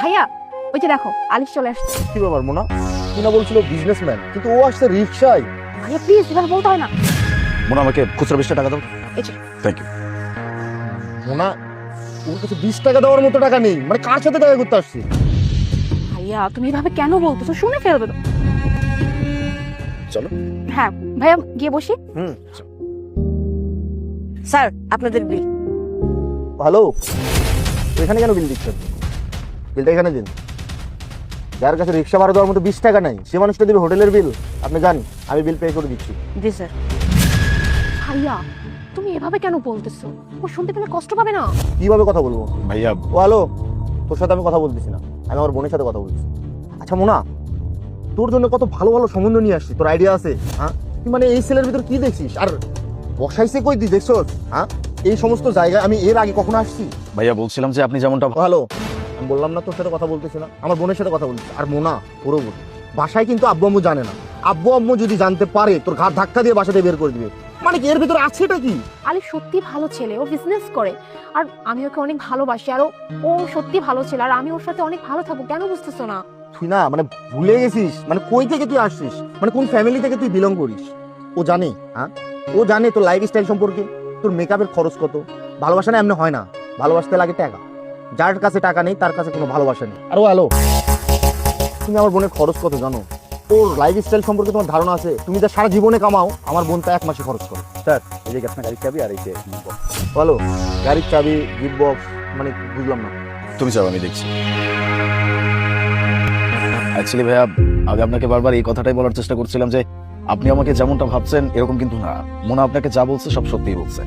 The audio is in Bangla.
ভাইয়া ওই যে দেখো আলিশ চলে আসছে। কি ব্যাপার মোনা? মোনা বলছিল বিজনেসম্যান, কিন্তু ও আসছে রিক্সায়। ভাইয়া প্লিজ এভাবে বলতে হয় না। মোনা আমাকে খুচরা 20 টাকা দাও। এই যে থ্যাংক ইউ। মোনা, ওর কাছে 20 টাকা দেওয়ার মতো টাকা নেই, মানে কার সাথে দেখা করতে আসছি? ভাইয়া তুমি এভাবে কেন বলতেছো? শুনে ফেলবে তো। চলো। হ্যাঁ ভাইয়া গিয়ে বসি। স্যার আপনাদের বিল। হ্যালো, এখানে কেন বিল দিচ্ছেন? বিলটা এখানে দিন। যার কাছে রিক্সা ভাড়া দেওয়ার মতো 20 টাকা নাই, সে মানুষটা দেবে হোটেলের বিল। আপনি জান, আমি বিল পে করে দিচ্ছি। জি স্যার। ভাইয়া তুমি এভাবে কেন বলতেছো? ও শুনতে পেলে কষ্ট পাবে না? কিভাবে কথা বলবো? ভাইয়া ও হ্যালো, তোর সাথে আমি কথা বলতেছি না, আমি আমার বোনের সাথে কথা বলছি। আচ্ছা মোনা, তোর জন্য কত ভালো ভালো সম্বন্ধ নিয়ে আসছি, তোর আইডিয়া আছে? হ্যাঁ, তুই মানে এই ছেলের ভিতর কি দেখছিস? আর বসাইছে কই তুই দেখছো? হ্যাঁ, এই সমস্ত জায়গায় আমি এর আগে কখনো আসছি? ভাইয়া বলছিলাম যে আপনি যেমনটা ও হ্যালো, আমি বললাম না তোর সাথে কথা বলতেছি না, আমার বোনের সাথে কথা বলছি। আর মোনা পুরো বোন, বাসায় কিন্তু আব্বু আম্মু জানে না। আব্বু আম্মু যদি জানতে পারে, তোর ঘাট ধাক্কা দিয়ে বাসাতে বের করে দিবে। মানে কি এর ভিতরে আছেটা কি? আলিশ সত্যি ভালো ছেলে, ও বিজনেস করে আর আমি ওকে অনেক ভালোবাসি। আর ও সত্যি ভালো ছেলে আর আমি ওর সাথে অনেক ভালো থাকবো। কেন বুঝতেছো না? তুই না মানে ভুলে গেছিস, মানে কই থেকে তুই আসছিস, মানে কোন ফ্যামিলি থেকে তুই বিলং করিস। ও জানে, হ্যাঁ ও জানে তোর লাইফ স্টাইল সম্পর্কে, তোর মেকআপের খরচ কত। ভালোবাসা না এমনি হয় না, ভালোবাসতে লাগে টাকা। যার কাছে টাকা নেই তার কাছে কোনো ভালোবাসা নেই। আর ও হ্যালো, তুমি আমার বোনের খরচ কত জানো? ওর লাইফ স্টাইল সম্পর্কে তোমার ধারণা আছে? তুমি যা সারা জীবনে কামাও, আমার বোন তা 1 মাসে খরচ করে। স্যার এই যে আপনার গাড়ির চাবি আর এই যে বলো, গাড়ির চাবি, গিফট বক্স, মানে বুঝলাম না। তুমি যাও, আমি দেখছি। অ্যাকচুয়ালি ভাইয়া আগে আপনাকে বারবার এই কথাটাই বলার চেষ্টা করছিলাম যে আপনি আমাকে যেমনটা ভাবছেন এরকম কিন্তু না। মোনা আপনাকে যা বলছে সব সত্যিই বলছে।